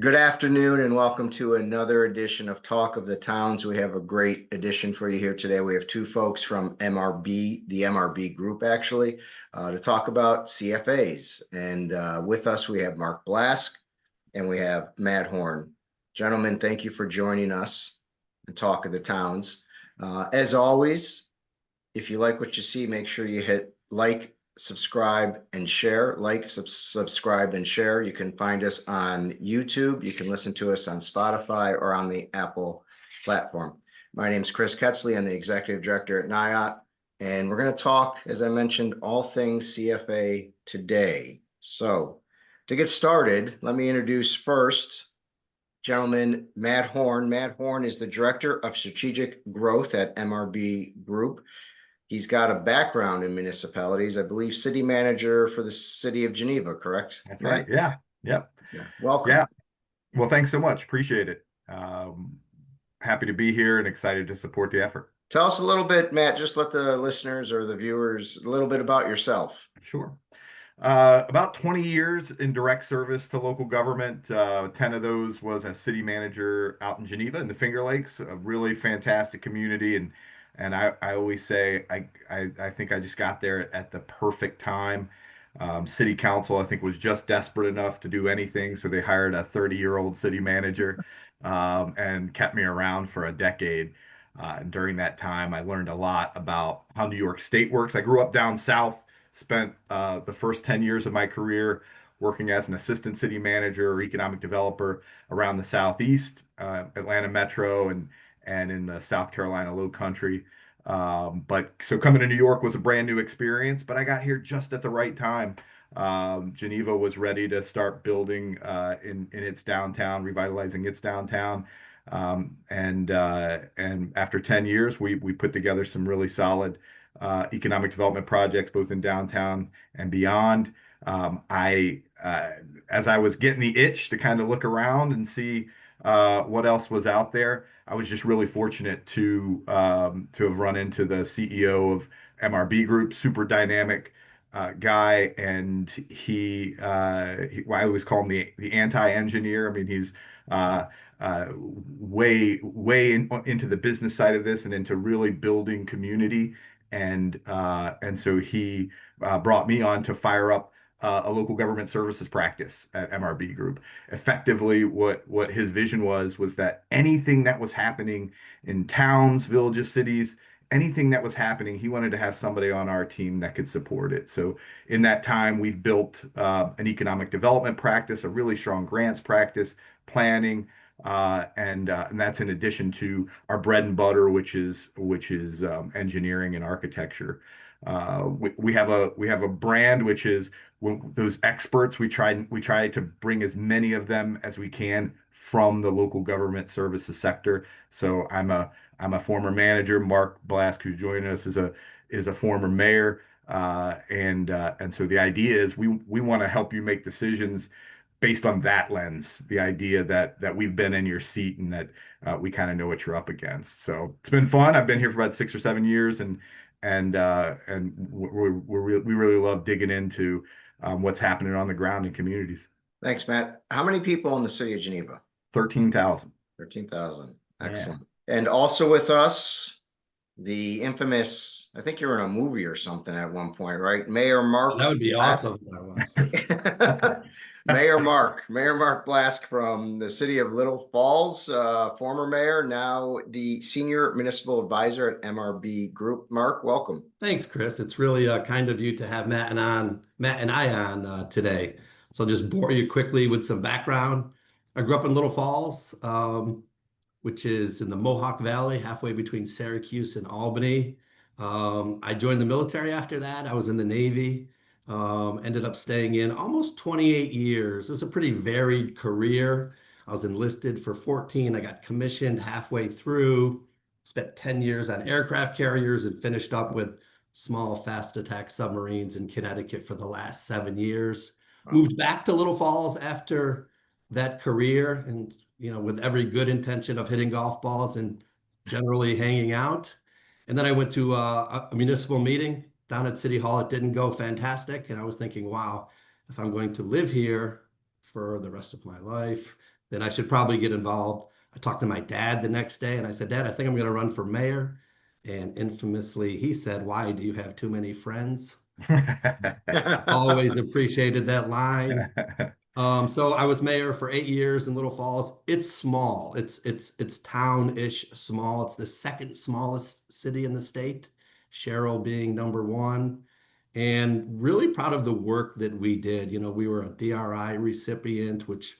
Good afternoon and welcome to another edition of Talk of the Towns. We have a great edition for you here today. We have two folks from MRB, the MRB Group actually, to talk about CFAs. And with us, we have Mark Blask and we have Matt Horn. Gentlemen, thank you for joining us and Talk of the Towns. As always, if you like what you see, make sure you hit like, subscribe, and share. Subscribe, and share. You can find us on YouTube. You can listen to us on Spotify or on the Apple platform. My name is Chris Koetzle. I'm the Executive Director at NYAOT. And we're going to talk, as I mentioned, all things CFA today. So to get started, let me introduce first, gentleman, Matt Horn. Matt Horn is the Director of Strategic Growth at MRB Group. He's got a background in municipalities, I believe city manager for the city of Geneva, correct? That's Matt? right. Yeah. Yep. Yeah. Welcome. Yeah. Well, thanks so much. Appreciate it. Happy to be here and excited to support the effort. Tell us a little bit, Matt, just let the listeners or the viewers a little bit about yourself. Sure. About 20 years in direct service to local government. 10 of those was as city manager out in Geneva in the Finger Lakes, a really fantastic community. And I always say I think I just got there at the perfect time. City council, I think, was just desperate enough to do anything, so they hired a 30-year-old city manager and kept me around for a decade. And during that time, I learned a lot about how New York State works. I grew up down south, spent the first 10 years of my career working as an assistant city manager or economic developer around the Southeast, Atlanta Metro, and in the South Carolina Low Country. But so coming to New York was a brand new experience, but I got here just at the right time. Geneva was ready to start building in its downtown, revitalizing its downtown. And after 10 years, we put together some really solid economic development projects, both in downtown and beyond. As I was getting the itch to kind of look around and see what else was out there, I was just really fortunate to have run into the CEO of MRB Group, super dynamic guy, and I always call him the anti-engineer. I mean, he's uh, into the business side of this and into really building community. And so he brought me on to fire up a local government services practice at MRB Group. Effectively, what his vision was that anything that was happening in towns, villages, cities, anything that was happening, he wanted to have somebody on our team that could support it. So in that time, we've built an economic development practice, a really strong grants practice, planning, and that's in addition to our bread and butter, which is engineering and architecture. We have a brand which is those experts. We try to bring as many of them as we can from the local government services sector. So I'm a former manager. Mark Blask, who's joining us, is a former mayor. And so the idea is we want to help you make decisions based on that lens, the idea that we've been in your seat and that we kind of know what you're up against. So it's been fun. I've been here for about 6 or 7 years, and we really love digging into what's happening on the ground in communities. Thanks, Matt. How many people in the city of Geneva? 13,000. 13,000. Excellent. Yeah. And also with us, the infamous, I think you were in a movie or something at one point, right? Mayor Mark. That would be awesome. Mayor Mark Blask from the city of Little Falls, former mayor, now the senior municipal advisor at MRB Group. Mark, welcome. Thanks, Chris. It's really kind of you to have Matt and I on today. So I'll just bore you quickly with some background. I grew up in Little Falls, which is in the Mohawk Valley, halfway between Syracuse and Albany. I joined the military after that. I was in the Navy. Ended up staying in almost 28 years. It was a pretty varied career. I was enlisted for 14. I got commissioned halfway through, spent 10 years on aircraft carriers, and finished up with small fast attack submarines in Connecticut for the last 7 years. Wow. Moved back to Little Falls after that career, and with every good intention of hitting golf balls and generally hanging out. And then I went to a municipal meeting down at City Hall. It didn't go fantastic. And I was thinking, wow, if I'm going to live here for the rest of my life, then I should probably get involved. I talked to my dad the next day and I said, Dad, I think I'm going to run for mayor. And infamously, he said, Why? Do you have too many friends? Always appreciated that line. So I was mayor for 8 years in Little Falls. It's small. It's town-ish small. It's the second smallest city in the state, Sherrill being number one. And really proud of the work that we did. We were a DRI recipient, which,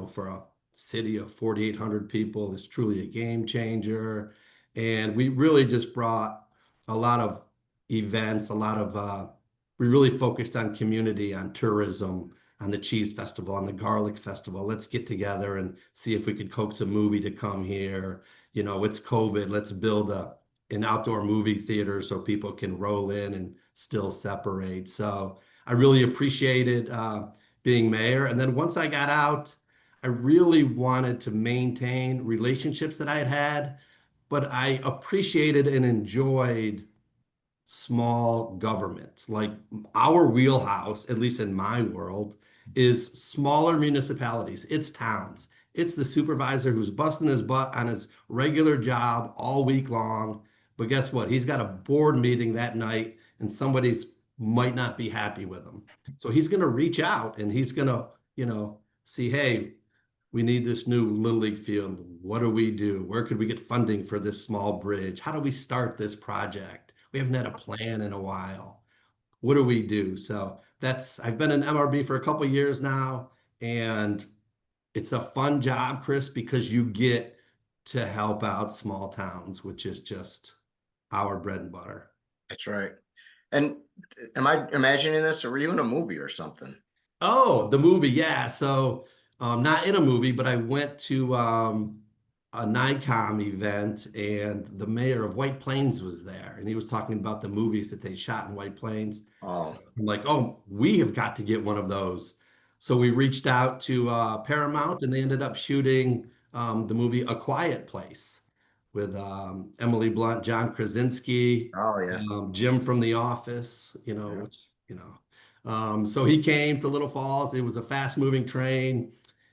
for a city of 4,800 people is truly a game changer. And we really just brought a lot of events, we really focused on community, on tourism, on the cheese festival, on the garlic festival. Let's get together and see if we could coax a movie to come here. It's COVID. Let's build an outdoor movie theater so people can roll in and still separate. So I really appreciated being mayor. And then once I got out, I really wanted to maintain relationships that I had had, but I appreciated and enjoyed small government. Like our wheelhouse, at least in my world, is smaller municipalities. It's towns. It's the supervisor who's busting his butt on his regular job all week long. But guess what? He's got a board meeting that night and somebody's might not be happy with him. So he's going to reach out and he's going to, see, hey, we need this new Little League field. What do we do? Where could we get funding for this small bridge? How do we start this project? We haven't had a plan in a while. What do we do? So I've been in MRB for a couple of years now, and it's a fun job, Chris, because you get to help out small towns, which is just our bread and butter. That's right. And am I imagining this, or were you in a movie or something? Oh, the movie, yeah. So not in a movie, but I went to a NICOM event, and the mayor of White Plains was there, and he was talking about the movies that they shot in White Plains. Oh, So I'm like, oh, we have got to get one of those. So we reached out to Paramount, and they ended up shooting the movie A Quiet Place with Emily Blunt, John Krasinski, oh yeah. Jim from The Office, Yeah. which, so he came to Little Falls. It was a fast moving train.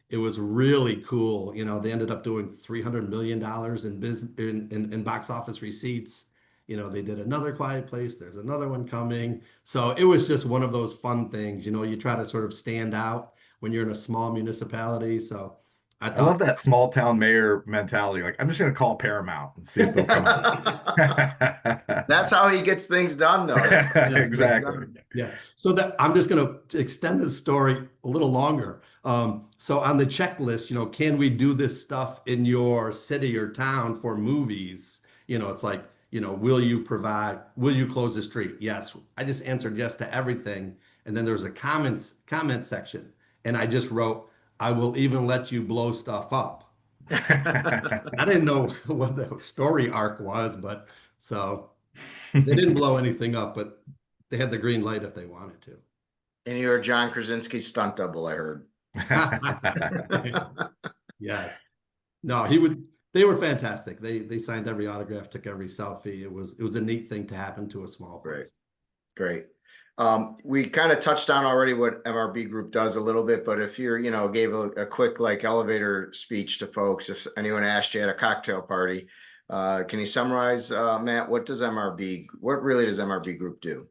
It was really cool. They ended up doing $300 million in business in box office receipts. They did another Quiet Place. There's another one coming. So it was just one of those fun things. You try to sort of stand out when you're in a small municipality. So I I love thought, that small town mayor mentality. Like, I'm just going to call Paramount and see if they'll come That's out. how he gets things done, though. That's how he gets things Exactly. done. yeah. So that I'm just going to extend this story a little longer. So on the checklist, can we do this stuff in your city or town for movies? It's like, will you close the street? Yes. I just answered yes to everything. And then there's a comment section. And I just wrote, I will even let you blow stuff up. I didn't know what the story arc was, but so they didn't blow anything up, but they had the green light if they wanted to. And you're John Krasinski's stunt double, I heard. Yes. No, he would. They were fantastic. They signed every autograph, took every selfie. It was a neat thing to happen to a small place. Great. We kind of touched on already what MRB Group does a little bit, but if you're, gave a quick like elevator speech to folks, if anyone asked you at a cocktail party, can you summarize, Matt, what really does MRB Group do?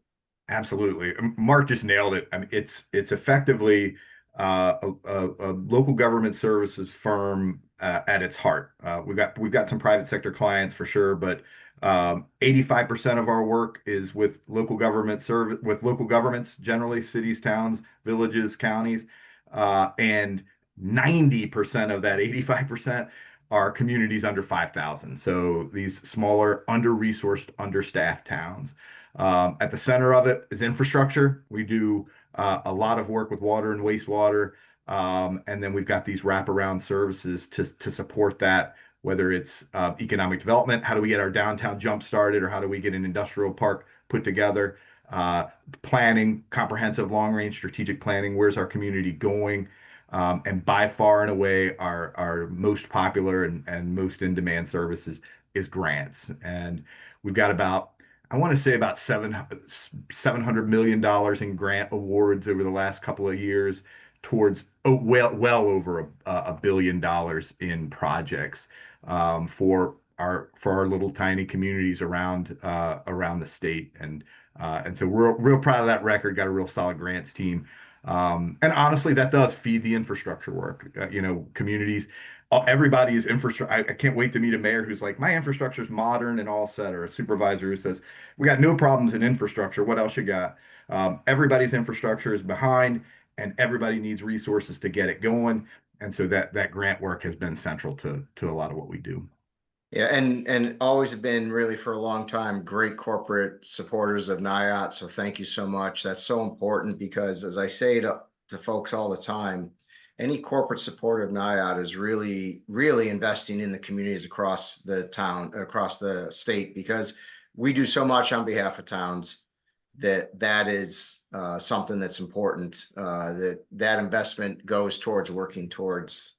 Absolutely. Mark just nailed it. I mean, it's effectively a local government services firm at its heart. We've got some private sector clients for sure, but 85% of our work is with local governments, generally cities, towns, villages, counties, and 90% of that 85% are communities under 5,000. So these smaller, under-resourced, understaffed towns. At the center of it is infrastructure. We do a lot of work with water and wastewater. And then we've got these wraparound services to support that, whether it's economic development, how do we get our downtown jump started, or how do we get an industrial park put together, planning, comprehensive long-range strategic planning, where's our community going? And by far and away, our most popular and most in-demand services is grants. And we've got I want to say about $700 million in grant awards over the last couple of years. towards well over $1 billion in projects for our little tiny communities around the state. And so we're real proud of that record. Got a real solid grants team. And honestly, that does feed the infrastructure work. Communities, everybody is infrastructure. I can't wait to meet a mayor who's like, my infrastructure is modern and all set, or a supervisor who says, we got no problems in infrastructure. What else you got? Everybody's infrastructure is behind, and everybody needs resources to get it going. And so that grant work has been central to a lot of what we do. Yeah, and always have been really for a long time great corporate supporters of NYAOT. So thank you so much. That's so important because, as I say to folks all the time, any corporate support of NYAOT is really, really investing in the communities across the town, across the state, because we do so much on behalf of towns that is something that's important. That investment goes towards working towards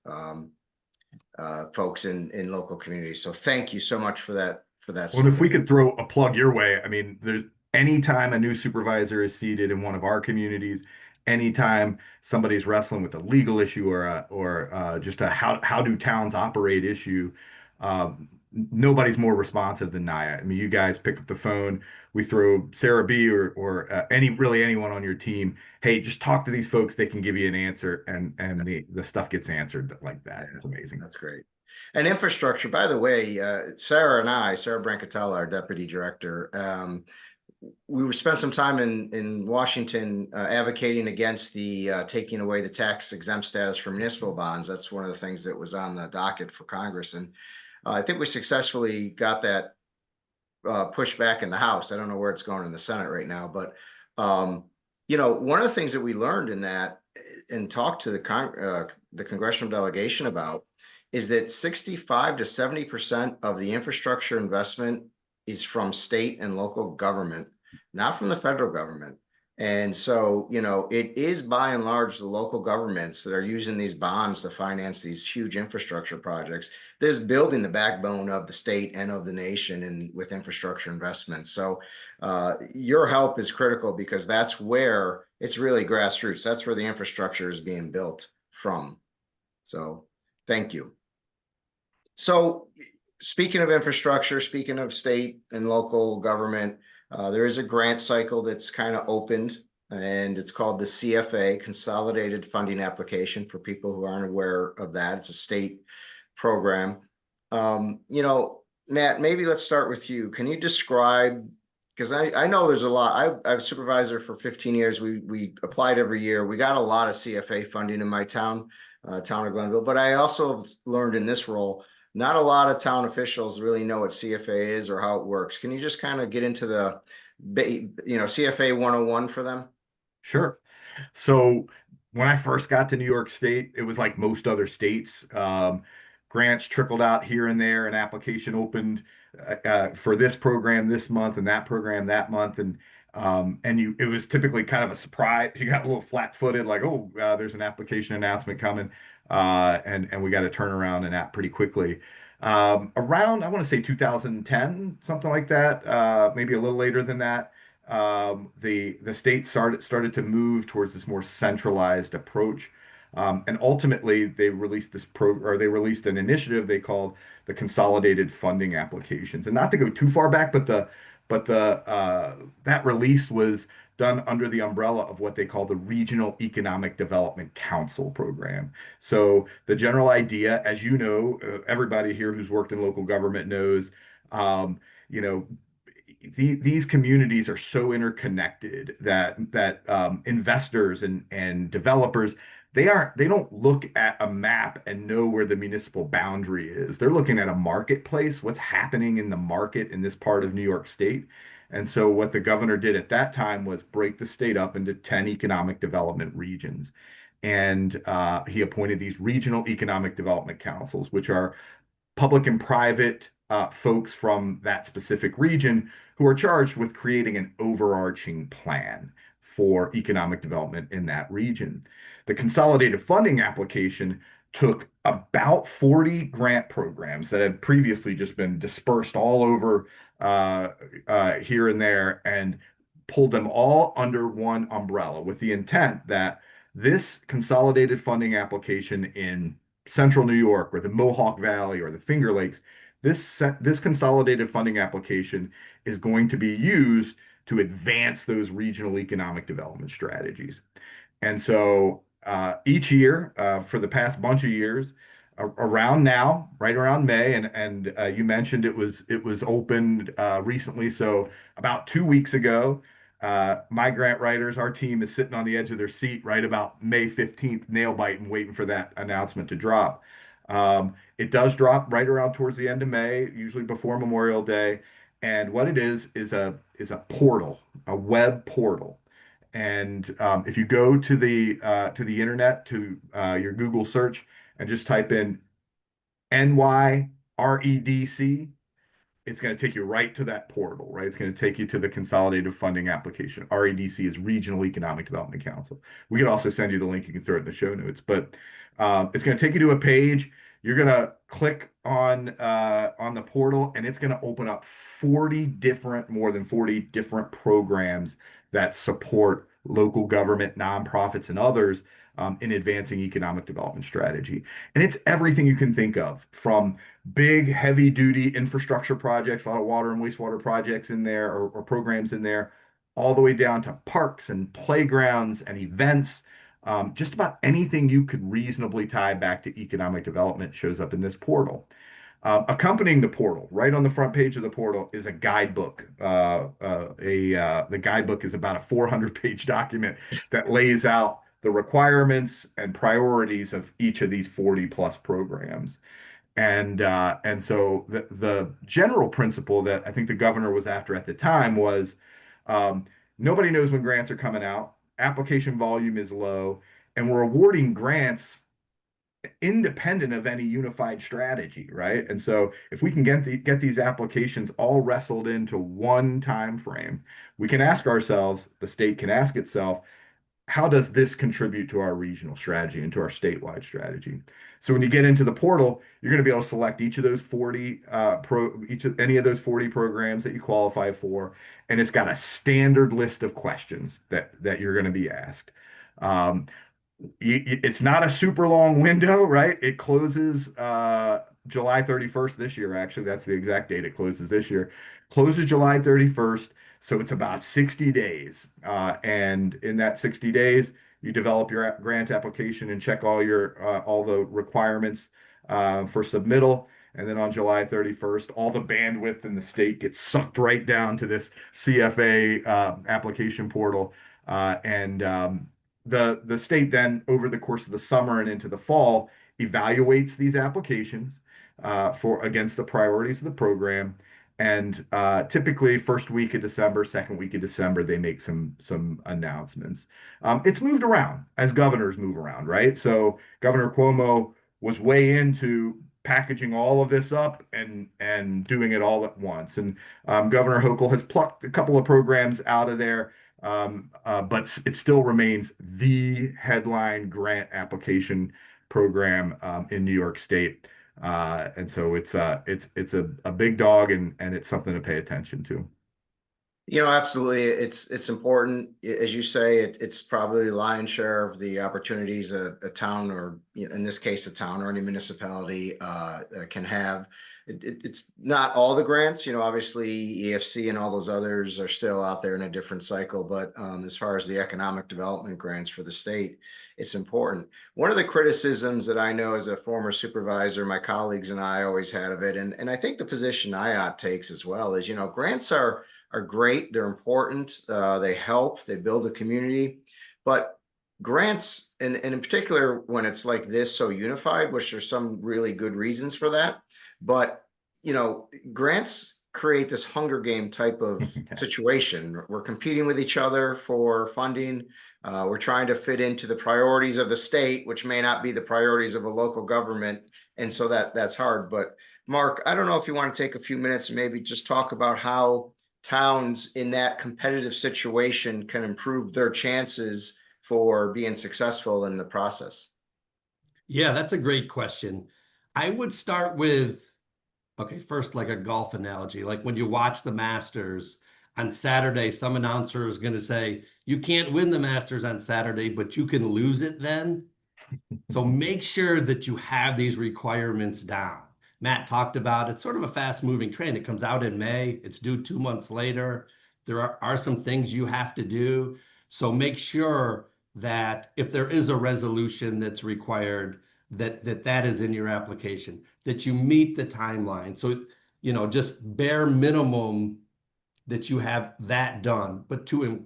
folks in local communities. So thank you so much for that Well, if we support. could throw a plug your way, I mean, there's anytime a new supervisor is seated in one of our communities, anytime somebody's wrestling with a legal issue or just a how do towns operate issue, nobody's more responsive than Naya. I mean, you guys pick up the phone, we throw Sarah B or anyone on your team. Hey, just talk to these folks; they can give you an answer, and the stuff gets answered like that. Yeah, It's amazing. that's great. And infrastructure, by the way, Sarah Brancatella, our deputy director, we spent some time in Washington advocating against the taking away the tax exempt status for municipal bonds. That's one of the things that was on the docket for Congress, and I think we successfully got that pushed back in the House. I don't know where it's going in the Senate right now, but one of the things that we learned in that and talked to the congressional delegation about is that 65 to 70% of the infrastructure investment is from state and local government, not from the federal government. And so, it is by and large the local governments that are using these bonds to finance these huge infrastructure projects. There's building the backbone of the state and of the nation and with infrastructure investments. So your help is critical because that's where it's really grassroots. That's where the infrastructure is being built from. So thank you. So speaking of infrastructure, speaking of state and local government, there is a grant cycle that's kind of opened, and it's called the CFA, Consolidated Funding Application, for people who aren't aware of that. It's a state program. Matt, maybe let's start with you. Can you describe, because I know there's a lot. I was supervisor for 15 years. We applied every year. We got a lot of CFA funding in my town of Glenville, but I also have learned in this role, not a lot of town officials really know what CFA is or how it works. Can you just kind of get into the, CFA 101 for them? Sure. So when I first got to New York State, it was like most other states. Grants trickled out here and there. An application opened for this program this month and that program that month, and it was typically kind of a surprise. You got a little flat-footed, like, oh, there's an application announcement coming, and we got to turn around and act pretty quickly. Around, I want to say 2010, something like that, maybe a little later than that. The state started to move towards this more centralized approach. And ultimately, they released they released an initiative they called the Consolidated Funding Applications. And not to go too far back, but that release was done under the umbrella of what they call the Regional Economic Development Council program. So the general idea, as you know, everybody here who's worked in local government knows, you know, these communities are so interconnected that investors and developers, they don't look at a map and know where the municipal boundary is. They're looking at a marketplace, what's happening in the market in this part of New York State. And so what the governor did at that time was break the state up into 10 economic development regions. And he appointed these regional economic development councils, which are public and private folks from that specific region who are charged with creating an overarching plan for economic development in that region. The consolidated funding application took about 40 grant programs that had previously just been dispersed all over here and there and pulled them all under one umbrella with the intent that This consolidated funding application in Central New York or the Mohawk Valley or the Finger Lakes, this consolidated funding application is going to be used to advance those regional economic development strategies. And so each year, for the past bunch of years, around now, right around May, and you mentioned it was opened recently, so about 2 weeks ago. My grant writers, our team is sitting on the edge of their seat right about May 15th, nail biting, waiting for that announcement to drop. It does drop right around towards the end of May, usually before Memorial Day. And what it is a portal, a web portal. And if you go to the internet to your Google search and just type in NYREDC, it's going to take you right to that portal, right? It's going to take you to the consolidated funding application. REDC is Regional Economic Development Council. We could also send you the link. You can throw it in the show notes, but it's going to take you to a page. You're going to click on the portal, and it's going to open up more than 40 different programs that support local government, nonprofits, and others in advancing economic development strategy. And it's everything you can think of, from big, heavy duty infrastructure projects, a lot of water and wastewater projects in there, or programs in there, all the way down to parks and playgrounds and events. Just about anything you could reasonably tie back to economic development shows up in this portal. Accompanying the portal, right on the front page of the portal, is a guidebook. The guidebook is about a 400-page document that lays out the requirements and priorities of each of these 40 plus programs. And so the general principle that I think the governor was after at the time was nobody knows when grants are coming out, application volume is low, and we're awarding grants independent of any unified strategy, right? And so if we can get these applications all wrestled into one time frame, we can ask ourselves, the state can ask itself, how does this contribute to our regional strategy and to our statewide strategy? So when you get into the portal, you're going to be able to select each of those 40 any of those 40 programs that you qualify for, and it's got a standard list of questions that you're going to be asked. It's not a super long window, right? It closes July 31st this year. Actually, that's the exact date it closes this year. Closes July 31st. So it's about 60 days. And in that 60 days, you develop your grant application and check all the requirements for submittal. And then on July 31st, all the bandwidth in the state gets sucked right down to this CFA application portal. The state then, over the course of the summer and into the fall, evaluates these applications against the priorities of the program. And typically, first week of December, second week of December, they make some announcements. It's moved around as governors move around, right? So Governor Cuomo was way into packaging all of this up and doing it all at once. And Governor Hochul has plucked a couple of programs out of there. But it still remains the headline grant application program in New York State. And so it's a big dog, and it's something to pay attention to. Absolutely. It's important. As you say, it's probably the lion's share of the opportunities a town, or in this case, a town or any municipality can have. It's not all the grants, obviously EFC and all those others are still out there in a different cycle. But as far as the economic development grants for the state, it's important. One of the criticisms that I know as a former supervisor, my colleagues and I always had of it, and I think the position NYAOT takes as well, is, grants are great. They're important. They help. They build a community. But grants, and in particular, when it's like this, so unified, which there's some really good reasons for that. But, grants create this Hunger Game type of situation. We're competing with each other for funding. We're trying to fit into the priorities of the state, which may not be the priorities of a local government. And so that's hard. But Mark, I don't know if you want to take a few minutes and maybe just talk about how towns in that competitive situation can improve their chances for being successful in the process. Yeah, that's a great question. I would start with, okay, first, like a golf analogy, like when you watch the Masters, on Saturday, some announcer is going to say, you can't win the Masters on Saturday, but you can lose it then. So make sure that you have these requirements down. Matt talked about it's sort of a fast moving train. It comes out in May, it's due 2 months later. There are some things you have to do. So make sure that if there is a resolution that's required, that is in your application, that you meet the timeline. So, just bare minimum that you have that done. But to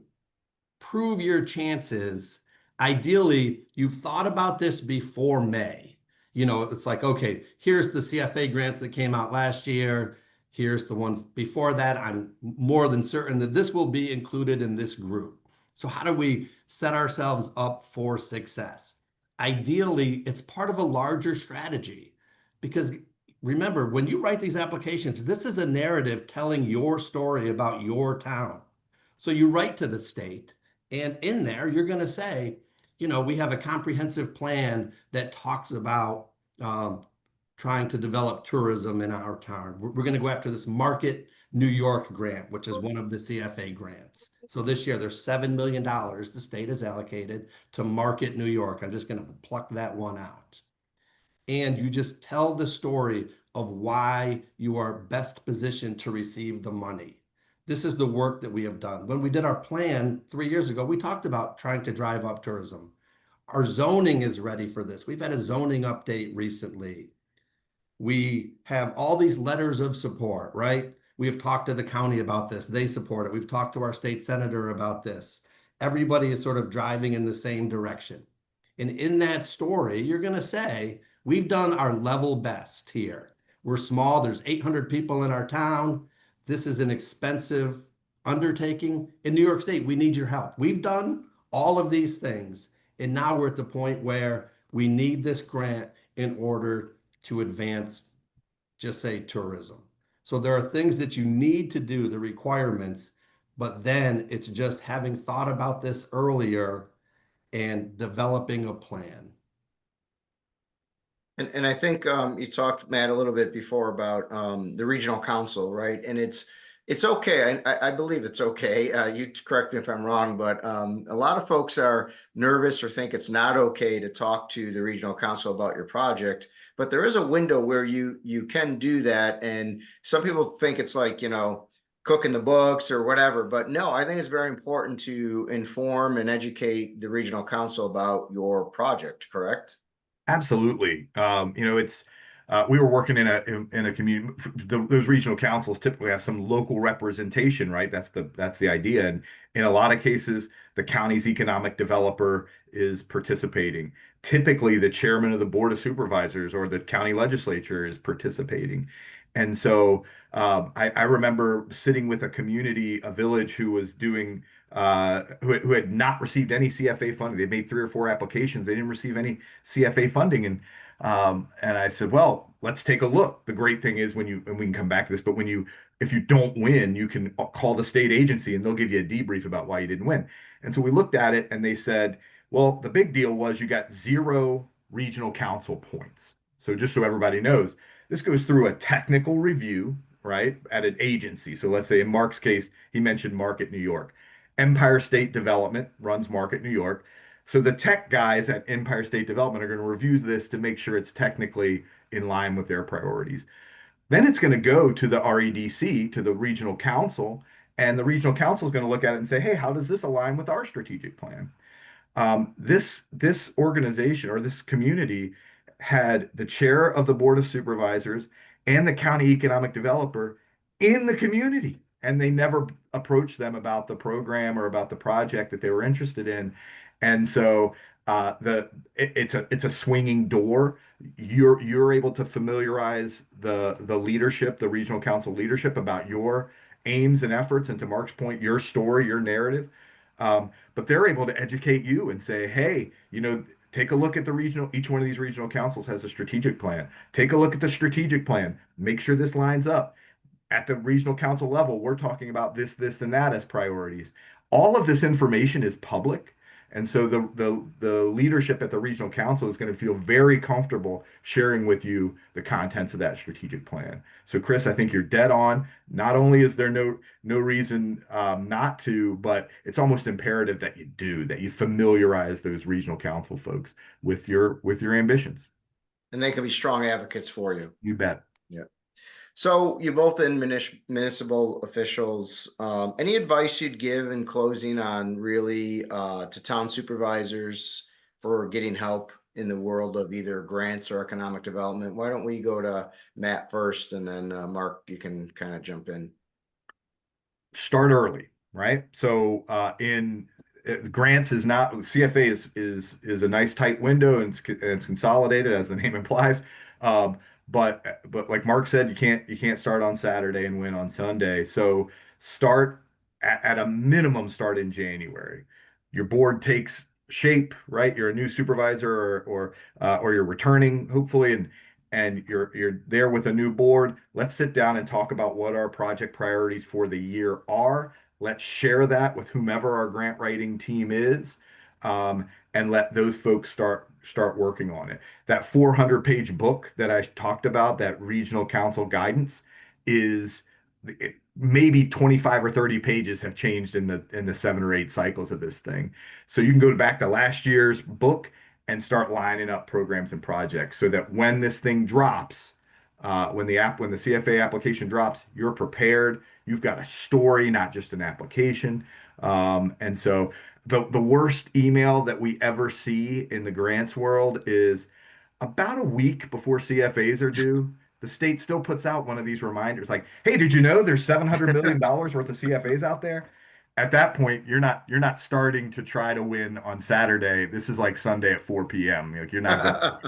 improve your chances, ideally, you've thought about this before May. It's like, okay, here's the CFA grants that came out last year. Here's the ones before that. I'm more than certain that this will be included in this group. So how do we set ourselves up for success? Ideally, it's part of a larger strategy because remember, when you write these applications, this is a narrative telling your story about your town. So you write to the state, and in there, you're going to say, we have a comprehensive plan that talks about trying to develop tourism in our town. We're going to go after this Market New York grant, which is one of the CFA grants. So this year, there's $7 million the state has allocated to Market New York. I'm just going to pluck that one out. And you just tell the story of why you are best positioned to receive the money. This is the work that we have done. When we did our plan 3 years ago, we talked about trying to drive up tourism. Our zoning is ready for this. We've had a zoning update recently. We have all these letters of support, right? We have talked to the county about this. They support it. We've talked to our state senator about this. Everybody is sort of driving in the same direction. And in that story, you're going to say, we've done our level best here. We're small. There's 800 people in our town. This is an expensive undertaking. In New York State, we need your help. We've done all of these things. And now we're at the point where we need this grant in order to advance, just say, tourism. So there are things that you need to do, the requirements, but then it's just having thought about this earlier and developing a plan. And I think you talked, Matt, a little bit before about the regional council, right? And it's okay. I believe it's okay. You correct me if I'm wrong, but a lot of folks are nervous or think it's not okay to talk to the regional council about your project. But there is a window where you can do that. And some people think it's like, cooking the books or whatever. But no, I think it's very important to inform and educate the regional council about your project, correct? Absolutely. It's we were working in a community. Those regional councils typically have some local representation, right? That's the idea. And in a lot of cases, the county's economic developer is participating. Typically, the chairman of the board of supervisors or the county legislature is participating. And so I remember sitting with a community, a village who was doing who had not received any CFA funding. They made 3 or 4 applications. They didn't receive any CFA funding. And I said, well, let's take a look. The great thing is and we can come back to this, but if you don't win, you can call the state agency and they'll give you a debrief about why you didn't win. And so we looked at it and they said, well, the big deal was you got 0 regional council points. So just so everybody knows, this goes through a technical review, right, at an agency. So let's say in Mark's case, he mentioned Market New York. Empire State Development runs Market New York. So the tech guys at Empire State Development are going to review this to make sure it's technically in line with their priorities. Then it's going to go to the REDC, to the regional council, and the regional council is going to look at it and say, hey, how does this align with our strategic plan? This organization or this community had the chair of the board of supervisors and the county economic developer in the community, and they never approached them about the program or about the project that they were interested in. And so it's a swinging door. You're able to familiarize the leadership, the regional council leadership, about your aims and efforts, and to Mark's point, your story, your narrative. But they're able to educate you and say, hey, take a look at each one of these regional councils has a strategic plan. Take a look at the strategic plan. Make sure this lines up. At the regional council level, we're talking about this, and that as priorities. All of this information is public. And so the leadership at the regional council is going to feel very comfortable sharing with you the contents of that strategic plan. So Chris, I think you're dead on. Not only is there no reason not to, but it's almost imperative that you do, that you familiarize those regional council folks with your ambitions. And they can be strong advocates for you. You bet. Yeah. So you both been municipal officials. Any advice you'd give in closing on really to town supervisors for getting help in the world of either grants or economic development? Why don't we go to Matt first, and then Mark, you can kind of jump in. Start early, right? So in grants is not CFA is a nice tight window, and it's consolidated as the name implies. Um, but like Mark said, you can't start on Saturday and win on Sunday. So start at a minimum, start in January. Your board takes shape, right? You're a new supervisor or you're returning, hopefully, and you're there with a new board. Let's sit down and talk about what our project priorities for the year are. Let's share that with whomever our grant writing team is, and let those folks start working on it. That 400-page book that I talked about, that regional council guidance, is maybe 25 or 30 pages have changed in the 7 or 8 cycles of this thing. So you can go back to last year's book and start lining up programs and projects so that when this thing drops, when the CFA application drops, you're prepared. You've got a story, not just an application. And so the worst email that we ever see in the grants world is about a week before CFAs are due. The state still puts out one of these reminders like, "Hey, did you know there's $700 million worth of CFAs out there?" At that point, you're not starting to try to win on Saturday. This is like Sunday at 4 p.m. Like you're not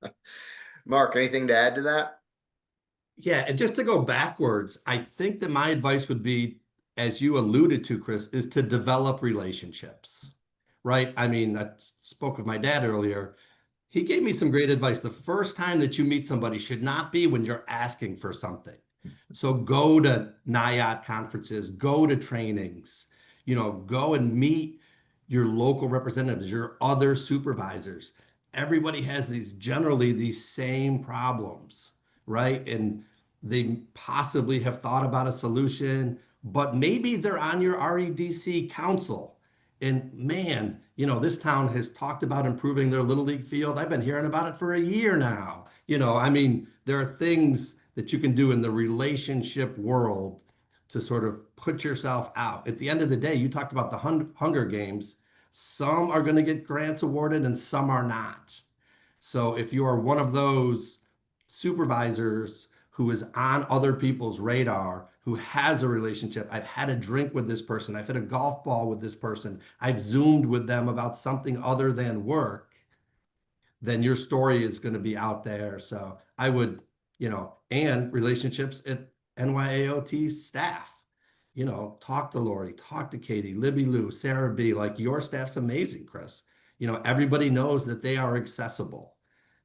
going. Mark, anything to add to that? Yeah, and just to go backwards, I think that my advice would be, as you alluded to, Chris, is to develop relationships, right? I mean, I spoke with my dad earlier. He gave me some great advice. The first time that you meet somebody should not be when you're asking for something. So go to NYAOT conferences, go to trainings, go and meet your local representatives, your other supervisors. Everybody has generally these same problems, right? And they possibly have thought about a solution, but maybe they're on your REDC council. And man, this town has talked about improving their Little League field. I've been hearing about it for a year now. I mean, there are things that you can do in the relationship world to sort of put yourself out. At the end of the day, you talked about the Hunger Games. Some are going to get grants awarded and some are not. So if you are one of those supervisors who is on other people's radar, who has a relationship, I've had a drink with this person, I've hit a golf ball with this person, I've Zoomed with them about something other than work, then your story is going to be out there. So I would, and relationships at NYAOT staff, talk to Lori, talk to Katie, Libby Lou, Sarah B. Like your staff's amazing, Chris. Everybody knows that they are accessible,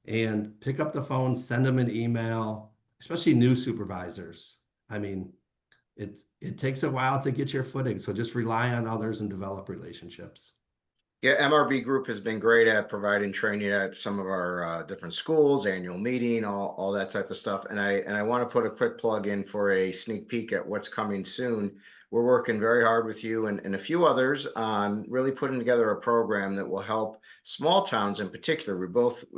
and pick up the phone, send them an email, especially new supervisors. I mean, it takes a while to get your footing. So just rely on others and develop relationships. Yeah, MRB Group has been great at providing training at some of our different schools, annual meeting, all that type of stuff. And I want to put a quick plug in for a sneak peek at what's coming soon. We're working very hard with you and a few others on really putting together a program that will help small towns in particular.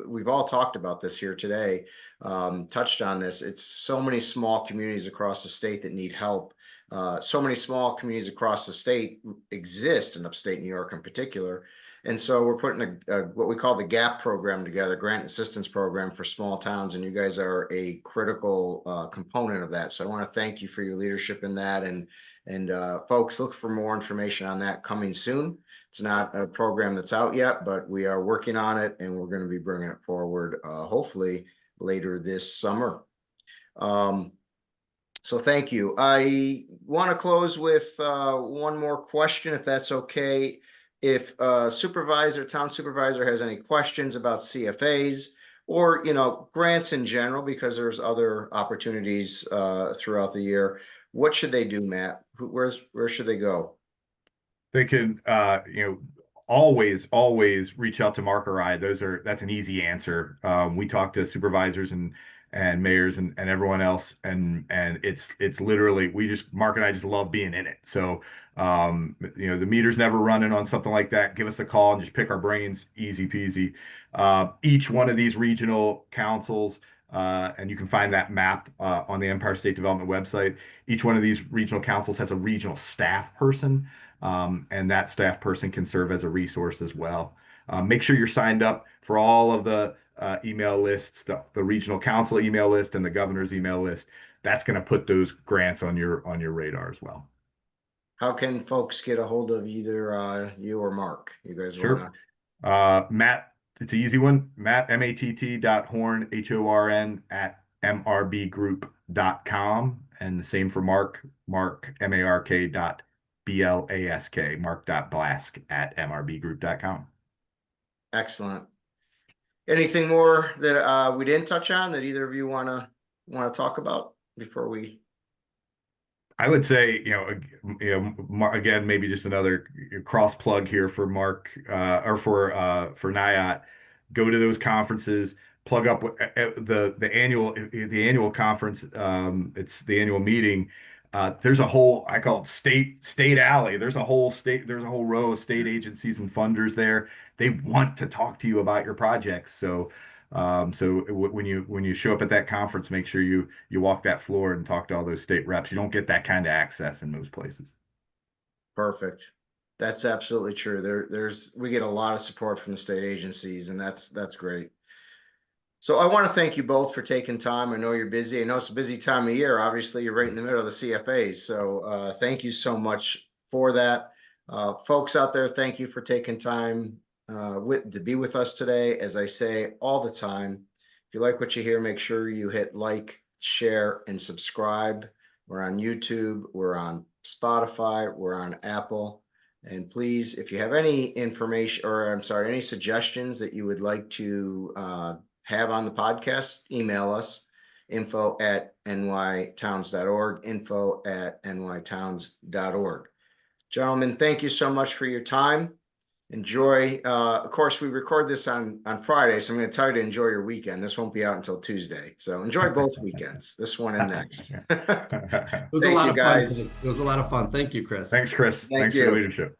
We've all talked about this here today, touched on this. It's so many small communities across the state that need help. So many small communities across the state exist in upstate New York in particular. And so we're putting what we call the GAP program together, Grant Assistance Program for small towns. And you guys are a critical component of that. So I want to thank you for your leadership in that. And folks, look for more information on that coming soon. It's not a program that's out yet, but we are working on it and we're going to be bringing it forward hopefully later this summer. So thank you. I want to close with one more question, if that's okay. If town supervisor has any questions about CFAs or, grants in general, because there's other opportunities throughout the year, what should they do, Matt? Where should they go? They can, always reach out to Mark or I. That's an easy answer. We talk to supervisors and mayors and everyone else, and it's literally Mark and I just love being in it. So the meter's never running on something like that. Give us a call and just pick our brains, easy peasy. Each one of these regional councils, and you can find that map on the Empire State Development website. Each one of these regional councils has a regional staff person, and that staff person can serve as a resource as well. Make sure you're signed up for all of the email lists, the regional council email list and the governor's email list. That's going to put those grants on your radar as well. How can folks get a hold of either you or Mark? You guys Sure. wanna? Matt, it's an easy one. Matt, matt.horn, HORN at mrbgroup.com. And the same for Mark, mark.blask, mark.blask at mrbgroup.com. Excellent. Anything more that we didn't touch on that either of you wanna talk about before we? I would say, again, maybe just another cross plug here for Mark or for NYAOT. Go to those conferences, plug up with the annual conference. It's the annual meeting. There's a whole, I call it state alley. There's a whole row of state agencies and funders there. They want to talk to you about your projects. So when you show up at that conference, make sure you walk that floor and talk to all those state reps. You don't get that kind of access in most places. Perfect. That's absolutely true. We get a lot of support from the state agencies, and that's great. So I want to thank you both for taking time. I know you're busy. I know it's a busy time of year. Obviously, you're right in the middle of the CFAs. So thank you so much for that. Folks out there, thank you for taking time to be with us today. As I say all the time, if you like what you hear, make sure you hit like, share, and subscribe. We're on YouTube, we're on Spotify, we're on Apple. And please, if you have any information, or I'm sorry, any suggestions that you would like to have on the podcast, email us, info@nytowns.org, info@nytowns.org. Gentlemen, thank you so much for your time. Enjoy. Of course, we record this on Friday, so I'm going to tell you to enjoy your weekend. This won't be out until Tuesday, so enjoy both weekends, this one and next. It was a lot of fun. It was a lot of fun. Thank you, Chris. Thanks, Chris. Thanks for your leadership.